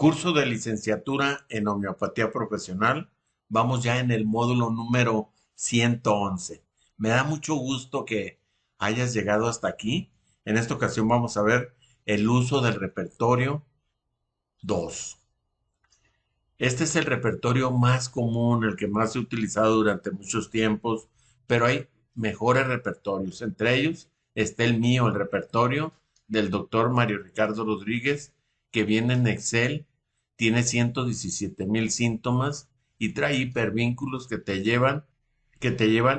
Curso de licenciatura en homeopatía profesional. Vamos ya en el módulo número 111. Me da mucho gusto que hayas llegado hasta aquí. En esta ocasión vamos a ver el uso del repertorio 2. Este es el repertorio más común, el que más se ha utilizado durante muchos tiempos, pero hay mejores repertorios. Entre ellos está el mío, el repertorio del doctor Mario Ricardo Rodríguez, que viene en Excel, tiene 117,000 síntomas y trae hipervínculos que te llevan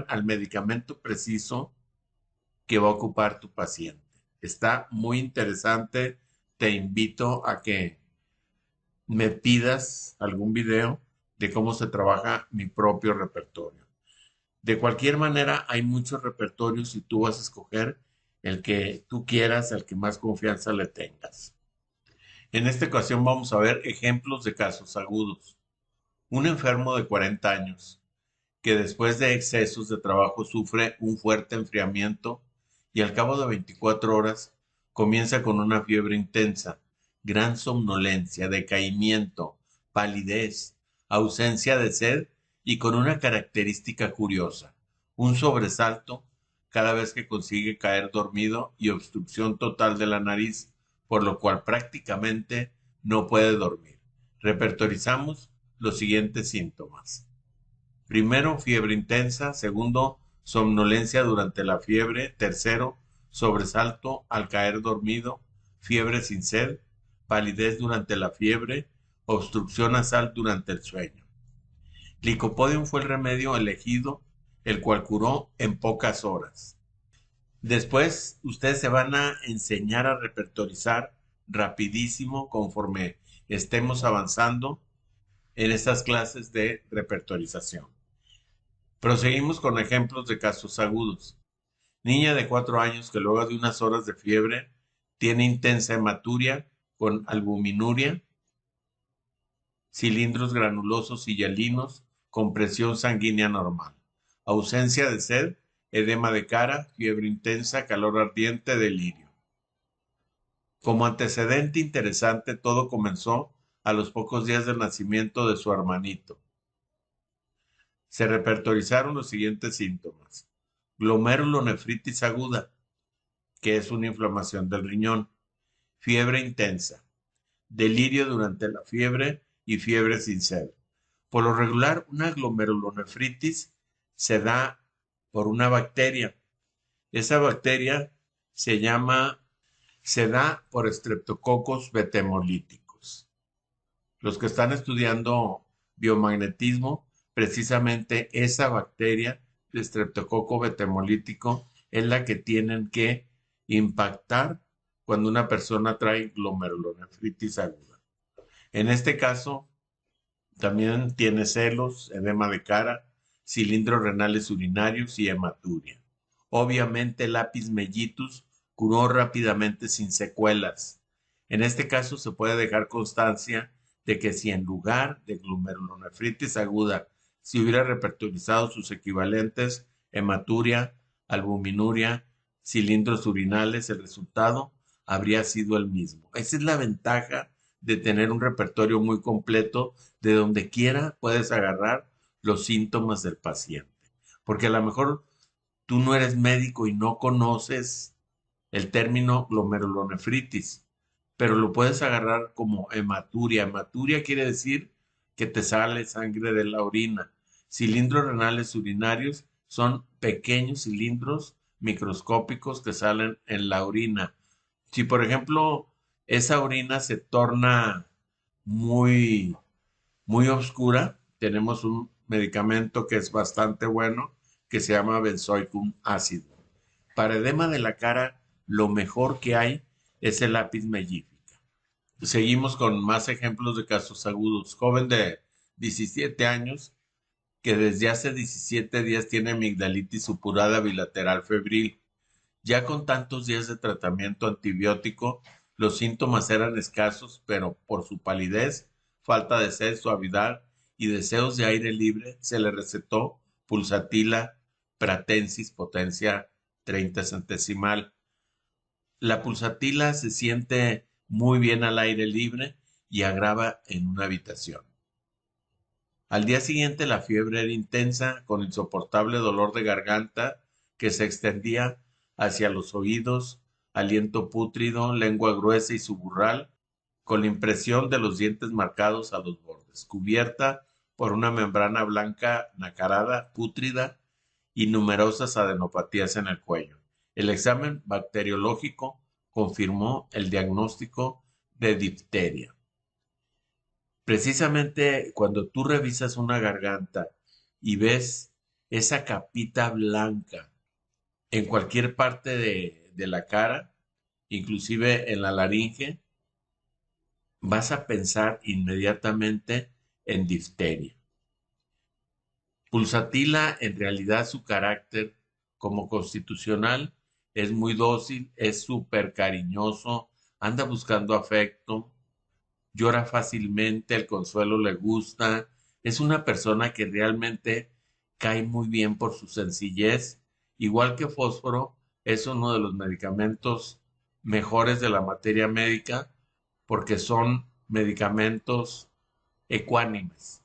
al medicamento preciso que va a ocupar tu paciente. Está muy interesante. Te invito a que me pidas algún video de cómo se trabaja mi propio repertorio. De cualquier manera, hay muchos repertorios y tú vas a escoger el que tú quieras, el que más confianza le tengas. En esta ocasión vamos a ver ejemplos de casos agudos. Un enfermo de 40 años que después de excesos de trabajo sufre un fuerte enfriamiento y al cabo de 24 horas comienza con una fiebre intensa, gran somnolencia, decaimiento, palidez, ausencia de sed y con una característica curiosa, un sobresalto cada vez que consigue caer dormido y obstrucción total de la nariz, por lo cual prácticamente no puede dormir. Repertorizamos los siguientes síntomas. Primero, fiebre intensa. Segundo, somnolencia durante la fiebre. Tercero, sobresalto al caer dormido, fiebre sin sed, palidez durante la fiebre, obstrucción nasal durante el sueño. Licopodium fue el remedio elegido, el cual curó en pocas horas. Después, ustedes se van a enseñar a repertorizar rapidísimo conforme estemos avanzando en estas clases de repertorización. Proseguimos con ejemplos de casos agudos. Niña de 4 años que luego de unas horas de fiebre tiene intensa hematuria con albuminuria, cilindros granulosos y hialinos con presión sanguínea normal, ausencia de sed, edema de cara, fiebre intensa, calor ardiente, delirio. Como antecedente interesante, todo comenzó a los pocos días del nacimiento de su hermanito. Se repertorizaron los siguientes síntomas: glomerulonefritis aguda, que es una inflamación del riñón, fiebre intensa, delirio durante la fiebre y fiebre sin sed. Por lo regular, una glomerulonefritis se da por una bacteria. Esa bacteria se llama, se da por estreptococos betemolíticos. Los que están estudiando biomagnetismo, precisamente esa bacteria de estreptococo betemolítico es la que tienen que impactar cuando una persona trae glomerulonefritis aguda. En este caso, también tiene celos, edema de cara, cilindros renales urinarios y hematuria. Obviamente, el apis mellitus curó rápidamente sin secuelas. En este caso, se puede dejar constancia de que si en lugar de glomerulonefritis aguda se hubiera repertorizado sus equivalentes, hematuria, albuminuria, cilindros urinales, el resultado habría sido el mismo. Esa es la ventaja de tener un repertorio muy completo, de donde quiera puedes agarrar los síntomas del paciente. Porque a lo mejor tú no eres médico y no conoces el término glomerulonefritis, pero lo puedes agarrar como hematuria. Hematuria quiere decir que te sale sangre de la orina. Cilindros renales urinarios son pequeños cilindros microscópicos que salen en la orina. Si, por ejemplo, esa orina se torna muy, muy oscura, tenemos un medicamento que es bastante bueno, que se llama benzoicum ácido. Para edema de la cara, lo mejor que hay es el lápiz mellífica. Seguimos con más ejemplos de casos agudos. Joven de 17 años que desde hace 17 días tiene amigdalitis supurada bilateral febril. Ya con tantos días de tratamiento antibiótico, los síntomas eran escasos, pero por su palidez, falta de sed, suavidad y deseos de aire libre, se le recetó pulsatila pratensis potencia 30 centesimal. La pulsatila se siente muy bien al aire libre y agrava en una habitación. Al día siguiente la fiebre era intensa, con insoportable dolor de garganta que se extendía hacia los oídos, aliento pútrido, lengua gruesa y suburral, con la impresión de los dientes marcados a los bordes, cubierta por una membrana blanca nacarada, pútrida y numerosas adenopatías en el cuello. El examen bacteriológico confirmó el diagnóstico de difteria. Precisamente cuando tú revisas una garganta y ves esa capita blanca en cualquier parte de la cara, inclusive en la laringe, vas a pensar inmediatamente en difteria. Pulsatila, en realidad su carácter como constitucional es muy dócil, es súper cariñoso, anda buscando afecto, llora fácilmente, el consuelo le gusta, es una persona que realmente cae muy bien por su sencillez, igual que fósforo, es uno de los medicamentos mejores de la materia médica porque son medicamentos ecuánimes.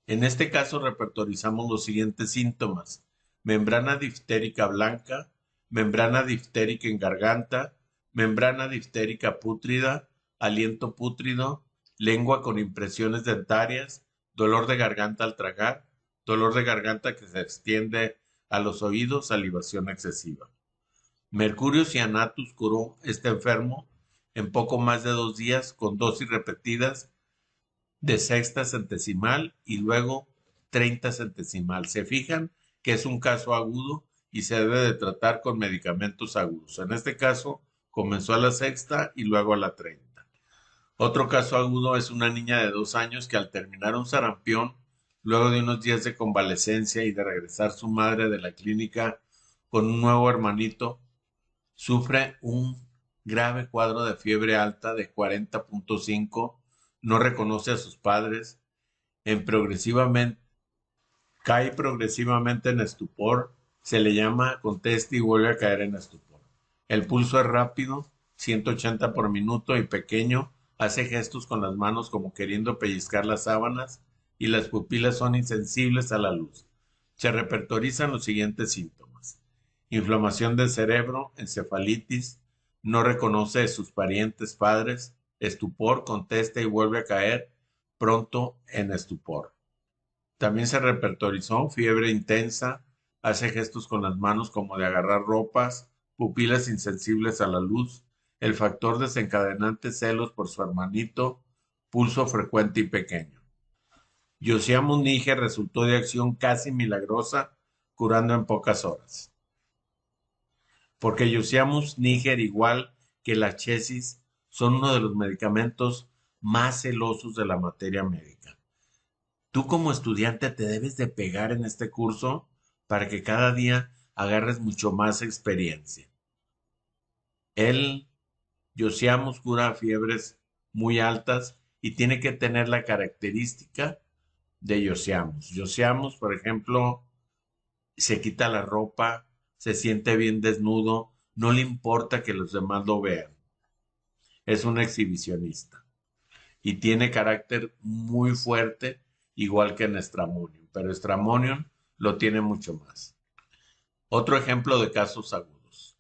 En este caso repertorizamos los siguientes síntomas: membrana diftérica blanca, membrana diftérica en garganta, membrana diftérica pútrida, aliento pútrido, lengua con impresiones dentarias, dolor de garganta al tragar, dolor de garganta que se extiende a los oídos, salivación excesiva. Mercurio Cyanatus curó este enfermo en poco más de 2 días con dosis repetidas de sexta centesimal y luego 30 centesimal. Se fijan que es un caso agudo y se debe de tratar con medicamentos agudos. En este caso comenzó a la sexta y luego a la 30. Otro caso agudo es una niña de 2 años que al terminar un sarampión, luego de unos días de convalecencia y de regresar su madre de la clínica con un nuevo hermanito, sufre un grave cuadro de fiebre alta de 40.5, no reconoce a sus padres, cae progresivamente en estupor, se le llama, contesta y vuelve a caer en estupor. El pulso es rápido, 180 por minuto y pequeño, hace gestos con las manos como queriendo pellizcar las sábanas y las pupilas son insensibles a la luz. Se repertorizan los siguientes síntomas: inflamación del cerebro, encefalitis, no reconoce a sus parientes padres, estupor, contesta y vuelve a caer pronto en estupor. También se repertorizó fiebre intensa, hace gestos con las manos como de agarrar ropas, pupilas insensibles a la luz, el factor desencadenante celos por su hermanito, pulso frecuente y pequeño. Josiamus niger resultó de acción casi milagrosa, curando en pocas horas. Porque Josiamus niger, igual que la chesis, son uno de los medicamentos más celosos de la materia médica. Tú como estudiante te debes de pegar en este curso para que cada día agarres mucho más experiencia. El Josiamus cura fiebres muy altas y tiene que tener la característica de Josiamus. Josiamus, por ejemplo, se quita la ropa, se siente bien desnudo, no le importa que los demás lo vean. Es un exhibicionista y tiene carácter muy fuerte, igual que en Stramonium, pero Stramonium lo tiene mucho más. Otro ejemplo de casos agudos.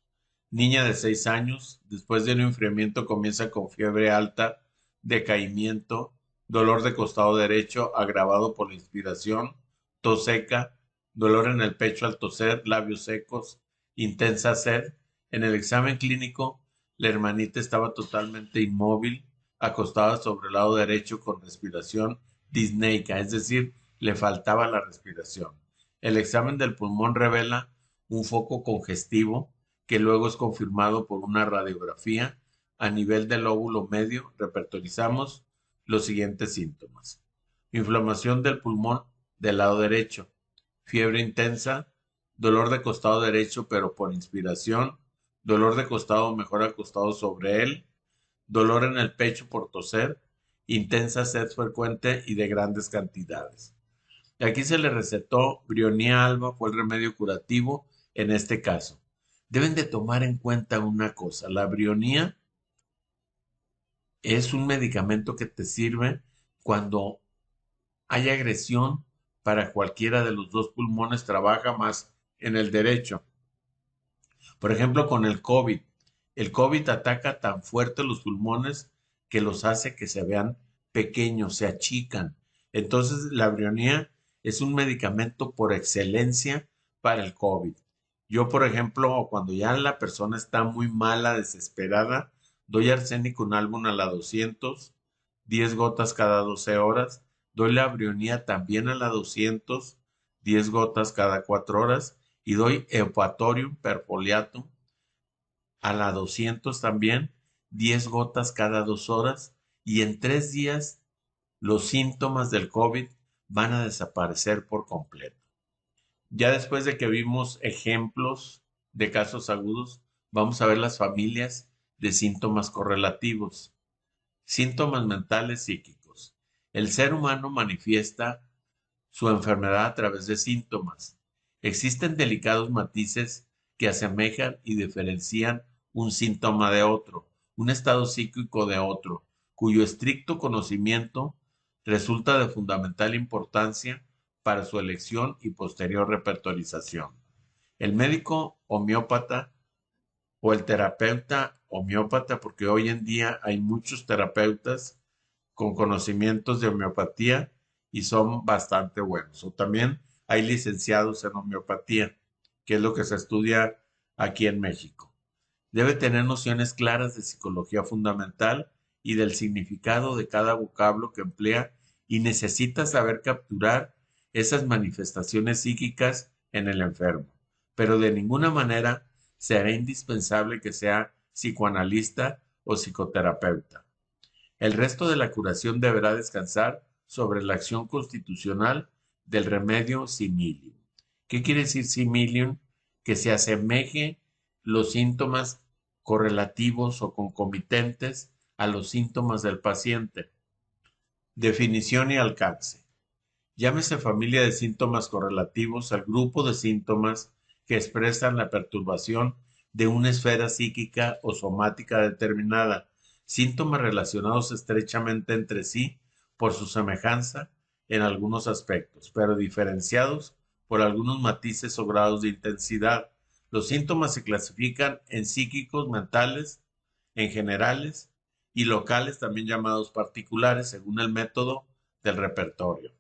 Niña de 6 años, después de un enfriamiento comienza con fiebre alta, decaimiento, dolor de costado derecho agravado por la inspiración, tos seca, dolor en el pecho al toser, labios secos, intensa sed. En el examen clínico, la hermanita estaba totalmente inmóvil, acostada sobre el lado derecho con respiración disneica, es decir, le faltaba la respiración. El examen del pulmón revela un foco congestivo que luego es confirmado por una radiografía. A nivel del lóbulo medio repertorizamos los siguientes síntomas: inflamación del pulmón del lado derecho, fiebre intensa, dolor de costado derecho pero por inspiración, dolor de costado mejor acostado sobre él, dolor en el pecho por toser, intensa sed frecuente y de grandes cantidades. Aquí se le recetó Brionía alba, fue el remedio curativo en este caso. Deben de tomar en cuenta una cosa: la brionía Es un medicamento que te sirve cuando hay agresión para cualquiera de los dos pulmones, trabaja más en el derecho. Por ejemplo, con el COVID. El COVID ataca tan fuerte los pulmones que los hace que se vean pequeños, se achican. Entonces, la brionía es un medicamento por excelencia para el COVID. Yo, por ejemplo, cuando ya la persona está muy mala, desesperada, doy arsénico en álbum a la 200, 10 gotas cada 12 horas. Doy la brionía también a la 200, 10 gotas cada 4 horas. Y doy Eupatoриum perfoliatum a la 200 también, 10 gotas cada 2 horas. Y en 3 días los síntomas del COVID van a desaparecer por completo. Ya después de que vimos ejemplos de casos agudos, vamos a ver las familias de síntomas correlativos. Síntomas mentales psíquicos. El ser humano manifiesta su enfermedad a través de síntomas. Existen delicados matices que asemejan y diferencian un síntoma de otro, un estado psíquico de otro, cuyo estricto conocimiento resulta de fundamental importancia para su elección y posterior repertorización. El médico homeópata o el terapeuta homeópata, porque hoy en día hay muchos terapeutas con conocimientos de homeopatía y son bastante buenos. O también hay licenciados en homeopatía, que es lo que se estudia aquí en México. Debe tener nociones claras de psicología fundamental y del significado de cada vocablo que emplea y necesita saber capturar esas manifestaciones psíquicas en el enfermo. Pero de ninguna manera será indispensable que sea psicoanalista o psicoterapeuta. El resto de la curación deberá descansar sobre la acción constitucional del remedio similium. ¿Qué quiere decir similium? Que se asemeje los síntomas correlativos o concomitentes a los síntomas del paciente. Definición y alcance. Llámese familia de síntomas correlativos al grupo de síntomas que expresan la perturbación de una esfera psíquica o somática determinada, síntomas relacionados estrechamente entre sí por su semejanza en algunos aspectos, pero diferenciados por algunos matices o grados de intensidad. Los síntomas se clasifican en psíquicos, mentales, en generales y locales, también llamados particulares, según el método del repertorio,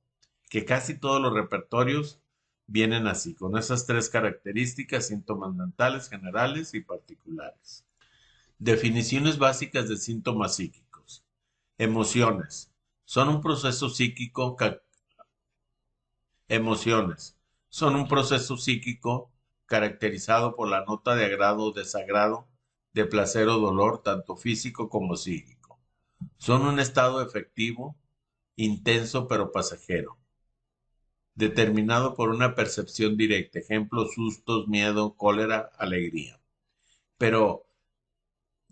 que casi todos los repertorios vienen así, con esas tres características: síntomas mentales, generales y particulares. Definiciones básicas de síntomas psíquicos. Emociones. Son un proceso psíquico Emociones. Son un proceso psíquico caracterizado por la nota de agrado o desagrado, de placer o dolor, tanto físico como psíquico. Son un estado efectivo, intenso pero pasajero, determinado por una percepción directa, ejemplo, sustos, miedo, cólera, alegría. Pero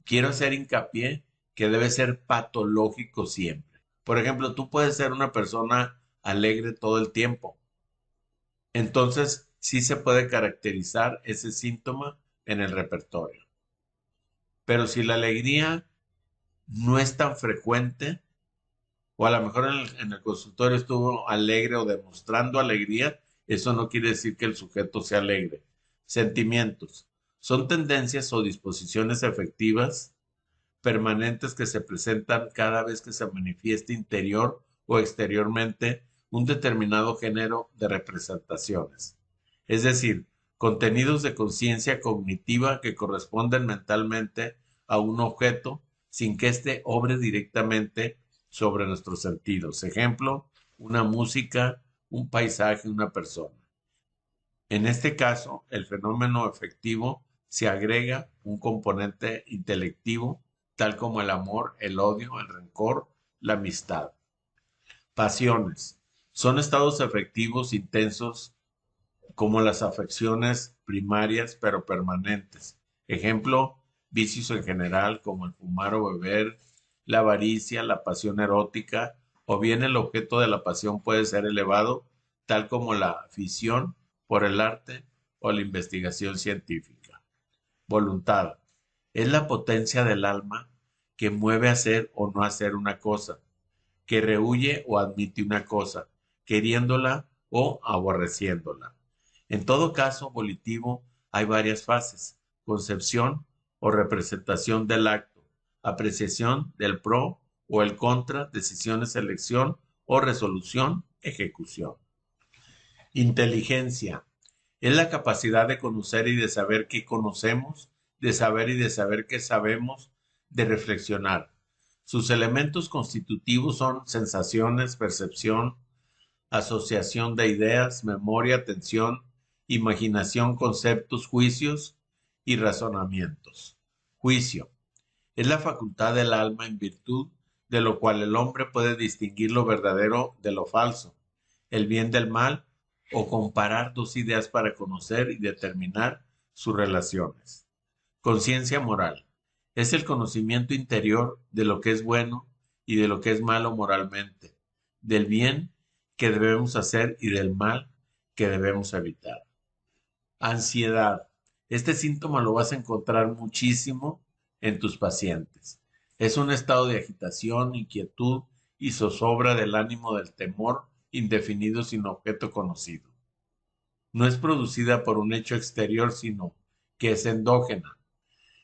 quiero hacer hincapié que debe ser patológico siempre. Por ejemplo, tú puedes ser una persona alegre todo el tiempo. Entonces, sí se puede caracterizar ese síntoma en el repertorio. Pero si la alegría no es tan frecuente, o a lo mejor en el consultorio estuvo alegre o demostrando alegría, eso no quiere decir que el sujeto sea alegre. Sentimientos. Son tendencias o disposiciones efectivas permanentes que se presentan cada vez que se manifiesta interior o exteriormente un determinado género de representaciones. Es decir, contenidos de conciencia cognitiva que corresponden mentalmente a un objeto sin que éste obre directamente sobre nuestros sentidos. Ejemplo, una música, un paisaje, una persona. En este caso, el fenómeno efectivo se agrega un componente intelectivo, tal como el amor, el odio, el rencor, la amistad. Pasiones. Son estados afectivos intensos como las afecciones primarias pero permanentes. Ejemplo, vicios en general como el fumar o beber, la avaricia, la pasión erótica, o bien el objeto de la pasión puede ser elevado, tal como la afición por el arte o la investigación científica. Voluntad. Es la potencia del alma que mueve a hacer o no hacer una cosa, que rehuye o admite una cosa, queriéndola o aborreciéndola. En todo caso volitivo hay varias fases: concepción o representación del acto, apreciación del pro o el contra, decisiones, elección o resolución, ejecución. Inteligencia es la capacidad de conocer y de saber qué conocemos, de saber y de saber qué sabemos, de reflexionar. Sus elementos constitutivos son sensaciones, percepción, asociación de ideas, memoria, atención, imaginación, conceptos, juicios y razonamientos. Juicio es la facultad del alma en virtud de lo cual el hombre puede distinguir lo verdadero de lo falso, el bien del mal o comparar dos ideas para conocer y determinar sus relaciones. Conciencia moral es el conocimiento interior de lo que es bueno y de lo que es malo moralmente, del bien que debemos hacer y del mal que debemos evitar. Ansiedad. Este síntoma lo vas a encontrar muchísimo en tus pacientes. Es un estado de agitación, inquietud y zozobra del ánimo del temor indefinido sin objeto conocido. No es producida por un hecho exterior, sino que es endógena.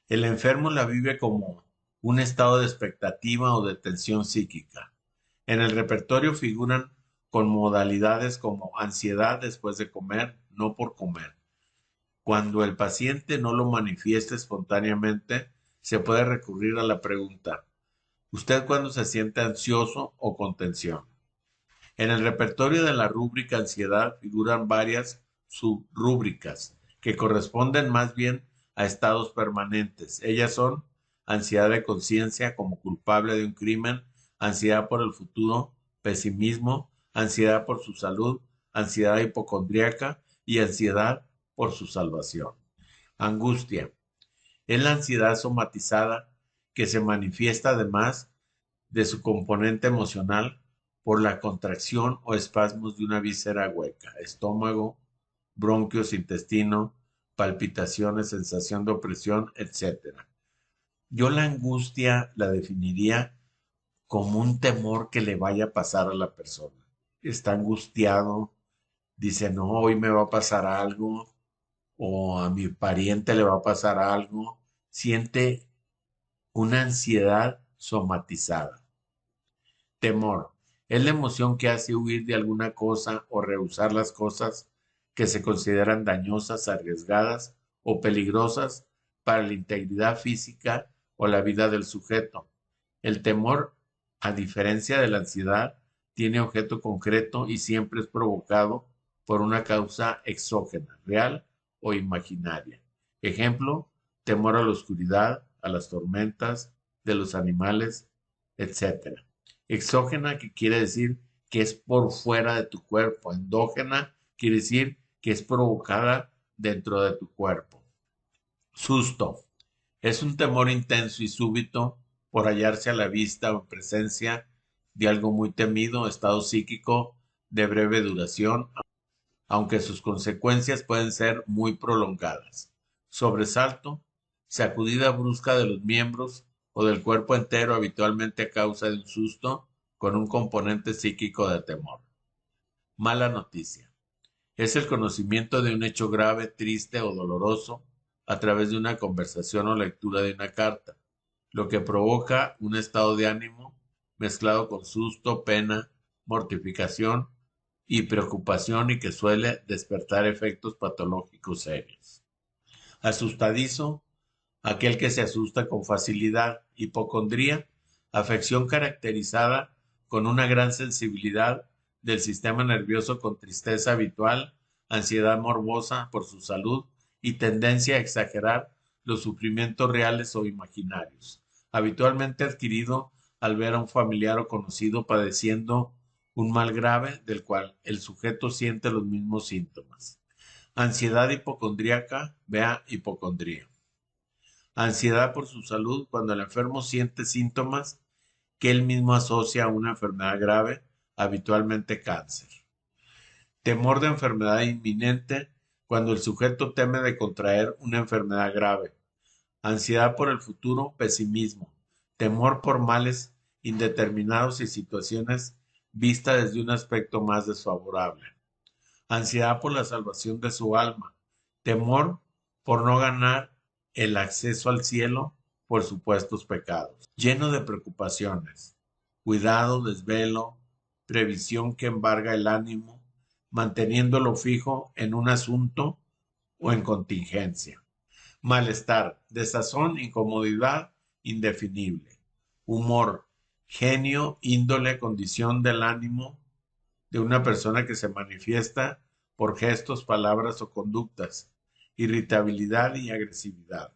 El enfermo la vive como un estado de expectativa o de tensión psíquica. En el repertorio figuran con modalidades como ansiedad después de comer, no por comer. Cuando el paciente no lo manifiesta espontáneamente, se puede recurrir a la pregunta: ¿usted cuándo se siente ansioso o con tensión? En el repertorio de la rúbrica ansiedad figuran varias subrúbricas que corresponden más bien a estados permanentes. Ellas son ansiedad de conciencia como culpable de un crimen, ansiedad por el futuro, pesimismo, ansiedad por su salud, ansiedad hipocondríaca y ansiedad por su salvación. Angustia es la ansiedad somatizada que se manifiesta además de su componente emocional por la contracción o espasmos de una víscera hueca, estómago, bronquios, intestino, palpitaciones, sensación de opresión, etcétera. Yo la angustia la definiría como un temor que le vaya a pasar a la persona. Está angustiado, dice: no, hoy me va a pasar algo, o a mi pariente le va a pasar algo. Siente una ansiedad somatizada. Temor es la emoción que hace huir de alguna cosa o rehusar las cosas que se consideran dañosas, arriesgadas o peligrosas para la integridad física o la vida del sujeto. El temor, a diferencia de la ansiedad, tiene objeto concreto y siempre es provocado por una causa exógena, real o imaginaria. Ejemplo: temor a la oscuridad, a las tormentas, de los animales, etcétera. Exógena, que quiere decir que es por fuera de tu cuerpo. Endógena quiere decir que es provocada dentro de tu cuerpo. Susto es un temor intenso y súbito por hallarse a la vista o en presencia de algo muy temido, estado psíquico de breve duración, aunque sus consecuencias pueden ser muy prolongadas. Sobresalto, sacudida brusca de los miembros o del cuerpo entero, habitualmente a causa de un susto con un componente psíquico de temor. Mala noticia es el conocimiento de un hecho grave, triste o doloroso a través de una conversación o lectura de una carta, lo que provoca un estado de ánimo mezclado con susto, pena, mortificación y preocupación, y que suele despertar efectos patológicos serios. Asustadizo, aquel que se asusta con facilidad. Hipocondría, afección caracterizada con una gran sensibilidad del sistema nervioso con tristeza habitual, ansiedad morbosa por su salud y tendencia a exagerar los sufrimientos reales o imaginarios, habitualmente adquirido al ver a un familiar o conocido padeciendo un mal grave del cual el sujeto siente los mismos síntomas. Ansiedad hipocondríaca, vea hipocondría. Ansiedad por su salud, cuando el enfermo siente síntomas que él mismo asocia a una enfermedad grave, habitualmente cáncer. Temor de enfermedad inminente, cuando el sujeto teme de contraer una enfermedad grave. Ansiedad por el futuro, pesimismo. temor por males indeterminados y situaciones vista desde un aspecto más desfavorable, ansiedad por la salvación de su alma, temor por no ganar el acceso al cielo por supuestos pecados, lleno de preocupaciones, cuidado, desvelo, previsión que embarga el ánimo, manteniéndolo fijo en un asunto o en contingencia, malestar, desazón, incomodidad indefinible, humor, genio, índole, condición del ánimo de una persona que se manifiesta por gestos, palabras o conductas, irritabilidad y agresividad.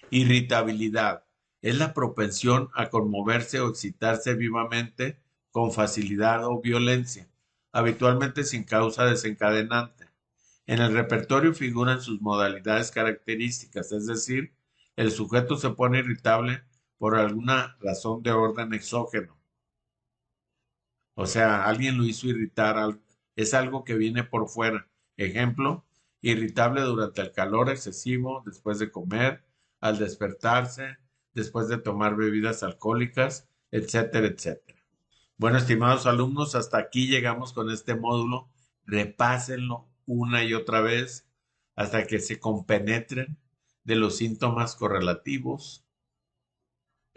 Irritabilidad es la propensión a conmoverse o excitarse vivamente con facilidad o violencia, habitualmente sin causa desencadenante. En el repertorio figuran sus modalidades características, es decir, el sujeto se pone irritable por alguna razón de orden exógeno. O sea, alguien lo hizo irritar, es algo que viene por fuera. Ejemplo, irritable durante el calor excesivo, después de comer, al despertarse, después de tomar bebidas alcohólicas, etcétera, etcétera. Bueno, estimados alumnos, hasta aquí llegamos con este módulo. Repásenlo una y otra vez hasta que se compenetren de los síntomas correlativos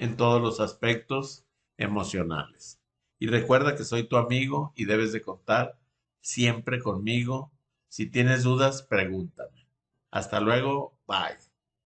en todos los aspectos emocionales. Y recuerda que soy tu amigo y debes de contar siempre conmigo. Si tienes dudas, pregúntame. Hasta luego, bye.